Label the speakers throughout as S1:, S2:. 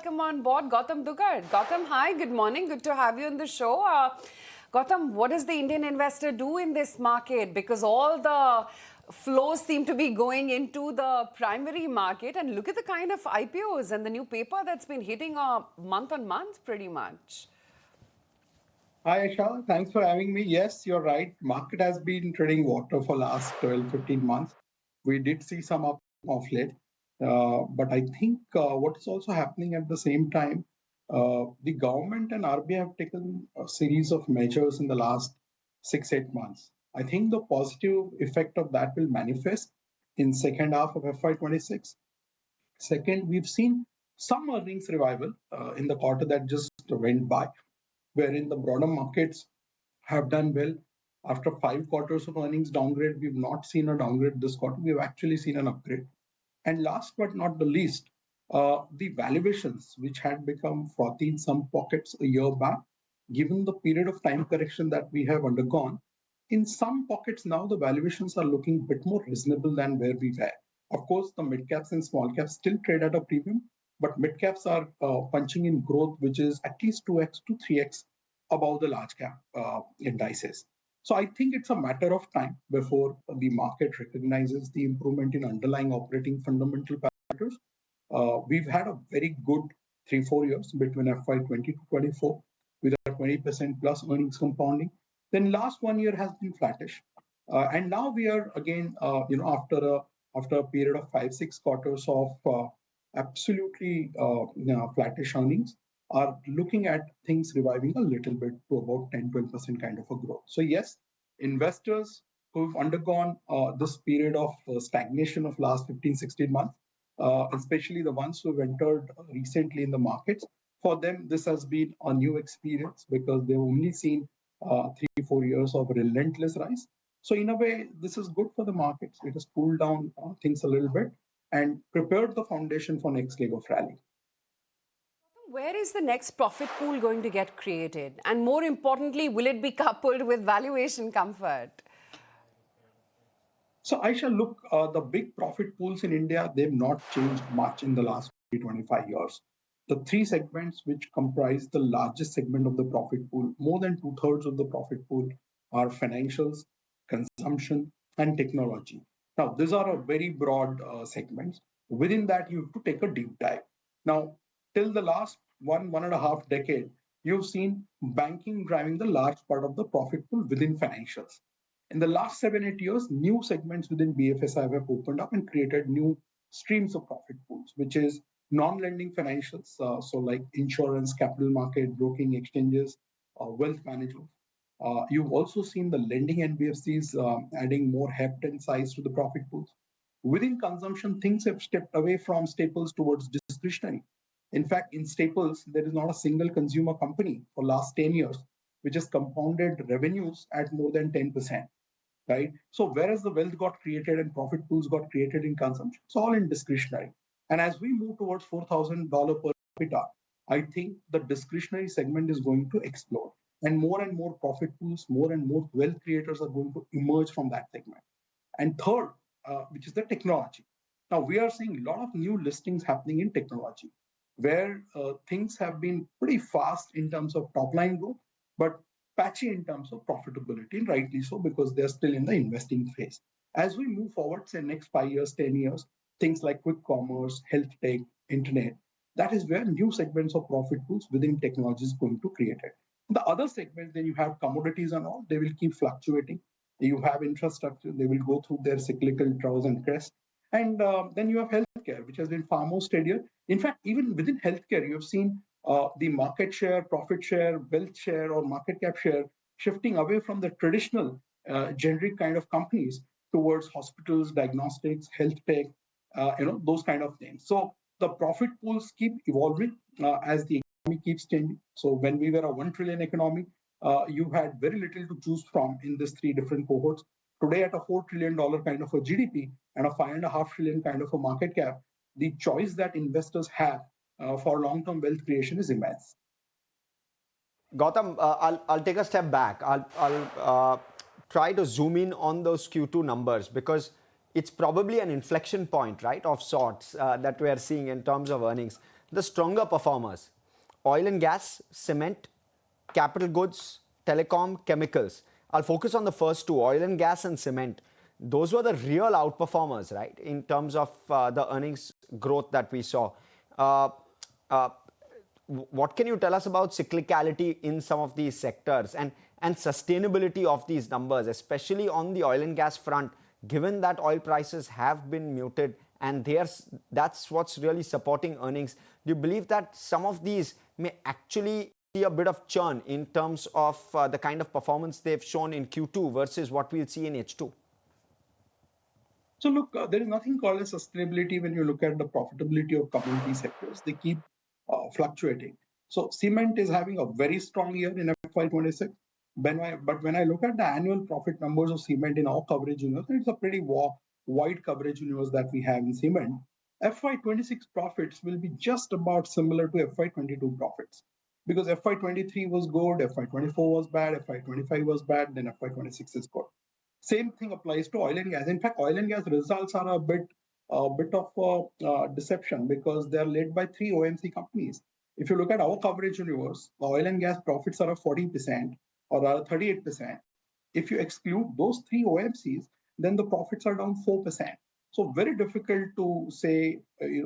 S1: welcome on board Gautam Duggad. Gautam, hi, good morning. Good to have you on the show. Gautam, what does the Indian investor do in this market? Because all the flows seem to be going into the primary market. And look at the kind of IPOs and the new paper that's been hitting month on month pretty much.
S2: Hi, Aisha. Thanks for having me. Yes, you're right. Market has been treading water for last 12, 15 months. We did see some up of late. But I think what is also happening at the same time, the government and RBI have taken a series of measures in the last 6, 8 months. I think the positive effect of that will manifest in second half of FY26. Second, we've seen some earnings revival in the quarter that just went by, wherein the broader markets have done well. After 5 quarters of earnings downgrade, we've not seen a downgrade this quarter. We've actually seen an upgrade. And last but not the least, the valuations, which had become frothy in some pockets a year back, given the period of time correction that we have undergone, in some pockets now the valuations are looking a bit more reasonable than where we were. Of course, the mid caps and small caps still trade at a premium, but mid caps are punching in growth, which is at least 2x to 3x above the large cap indices. So I think it's a matter of time before the market recognizes the improvement in underlying operating fundamental parameters. We've had a very good 3, 4 years between FY20 to 24 with a 20% plus earnings compounding. Then last 1 year has been flattish, and now we are again, after a period of 5, 6 quarters of absolutely flattish earnings, are looking at things reviving a little bit to about 10, 12% kind of a growth. So yes, investors who've undergone this period of stagnation of last 15, 16 months, especially the ones who have entered recently in the markets, for them this has been a new experience because they've only seen 3, 4 years of relentless rise. So in a way, this is good for the markets. It has cooled down things a little bit and prepared the foundation for next leg of rally.
S1: Where is the next profit pool going to get created? And more importantly, will it be coupled with valuation comfort?
S2: So Aisha, look, the big profit pools in India, they've not changed much in the last 25 years. The three segments which comprise the largest segment of the profit pool, more than 2/3 of the profit pool, are financials, consumption, and technology. Now, these are a very broad segments. Within that, you have to take a deep dive. Now, till the last 1, 1.5 decade, you've seen banking driving the large part of the profit pool within financials. In the last 7, 8 years, new segments within BFSI have opened up and created new streams of profit pools, which is non-lending financials, so like insurance, capital market, broking, exchanges, wealth management. You've also seen the lending NBFCs adding more heft and size to the profit pools. Within consumption, things have stepped away from staples towards discretionary. In fact, in staples, there is not a single consumer company for last 10 years which has compounded revenues at more than 10%. Right? So whereas the wealth got created and profit pools got created in consumption, it's all in discretionary. And as we move towards $4,000 per capita, I think the discretionary segment is going to explode. And more profit pools, more and more wealth creators are going to emerge from that segment. And third, which is the technology. Now, we are seeing a lot of new listings happening in technology, where things have been pretty fast in terms of top line growth, but patchy in terms of profitability, and rightly so, because they're still in the investing phase. As we move forward, say next 5 years, 10 years, things like quick commerce, health tech, internet, that is where new segments of profit pools within technology is going to create it. The other segments, then you have commodities and all, they will keep fluctuating. You have infrastructure, they will go through their cyclical troughs and crests. And then you have healthcare, which has been far more steadier. In fact, even within healthcare, you have seen the market share, profit share, wealth share, or market cap share shifting away from the traditional generic kind of companies towards hospitals, diagnostics, health tech, those kind of things. So the profit pools keep evolving as the economy keeps changing. So when we were a 1 trillion economy, you had very little to choose from in these three different cohorts. Today, at a $4 trillion kind of a GDP and a 5.5 trillion kind of a market cap, the choice that investors have for long-term wealth creation is immense.
S3: Gautam, I'll take a step back. I'll try to zoom in on those Q2 numbers because it's probably an inflection point, right, of sorts that we are seeing in terms of earnings. the stronger performers: oil and gas, cement, capital goods, telecom, chemicals. I'll focus on the first two, oil and gas and cement. Those were the real outperformers, right, in terms of the earnings growth that we saw. Uh, uh, what can you tell us about cyclicality in some of these sectors, and sustainability of these numbers, especially on the oil and gas front, given that oil prices have been muted and that's what's really supporting earnings? Do you believe that some of these may actually see a bit of churn in terms of the kind of performance they've shown in Q2 versus what we'll see in H2?
S2: So look, there is nothing called as sustainability when you look at the profitability of commodity sectors. They keep fluctuating. So cement is having a very strong year in FY26. But when I look at the annual profit numbers of cement in our coverage universe, it's a pretty wide coverage universe that we have in cement. FY26 profits will be just about similar to FY22 profits, because FY23 was good, FY24 was bad, FY25 was bad, then FY26 is good. Same thing applies to oil and gas. In fact, oil and gas results are a bit of a deception, because they are led by three OMC companies. If you look at our coverage universe, the oil and gas profits are of 40% or rather 38%. If you exclude those three OMCs, then the profits are down 4%. So very difficult to say,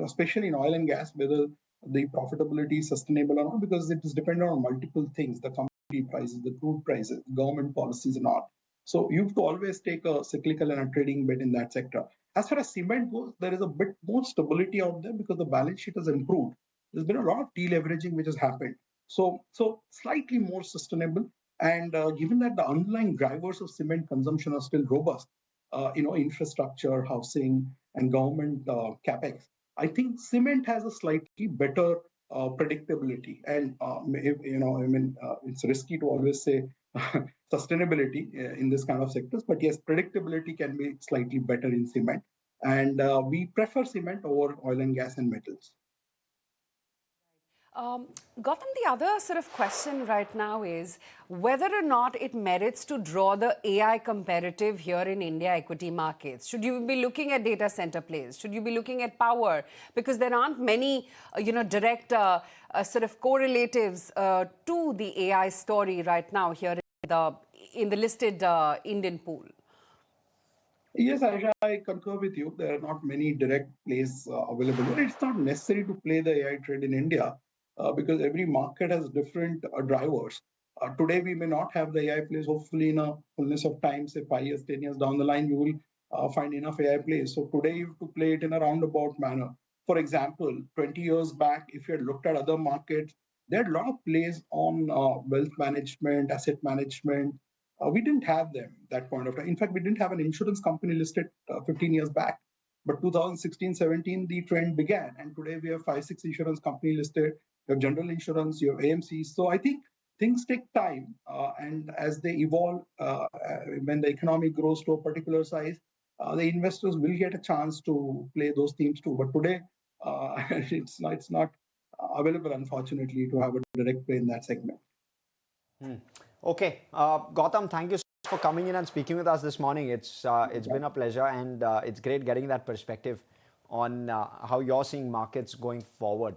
S2: especially in oil and gas, whether the profitability is sustainable or not, because it is dependent on multiple things: the commodity prices, the crude prices, government policies, and all. So you have to always take a cyclical and a trading bet in that sector. As far as cement goes, there is a bit more stability out there because the balance sheet has improved. There's been a lot of deleveraging which has happened. So slightly more sustainable. And given that the underlying drivers of cement consumption are still robust, infrastructure, housing, and government capex, I think cement has a slightly better predictability. And it's risky to always say sustainability in this kind of sectors, but yes, predictability can be slightly better in cement, and we prefer cement over oil and gas and metals.
S1: Gautam, the other sort of question right now is whether or not it merits to draw the AI comparative here in India equity markets. Should you be looking at data center plays? Should you be looking at power? Because there aren't many, direct sort of correlatives to the AI story right now here in the listed Indian pool.
S2: Yes, Aisha, I concur with you. There are not many direct plays available. And it's not necessary to play the AI trade in India because every market has different drivers. Today, we may not have the AI plays. Hopefully, in a fullness of time, say 5 years, 10 years down the line, you will find enough AI plays. So today, you have to play it in a roundabout manner. For example, 20 years back, if you had looked at other markets, there are a lot of plays on wealth management, asset management. We didn't have them that point of time. In fact, we didn't have an insurance company listed 15 years back. But 2016-17, the trend began. And today we have 5, 6 insurance companies listed. You have general insurance, you have AMCs. So I think things take time. And as they evolve, when the economy grows to a particular size, the investors will get a chance to play those themes too. But today, it's not available, unfortunately, to have a direct play in that segment.
S3: Okay, Gautam, thank you so much for coming in and speaking with us this morning. It's been a pleasure, and it's great getting that perspective on how you're seeing markets going forward.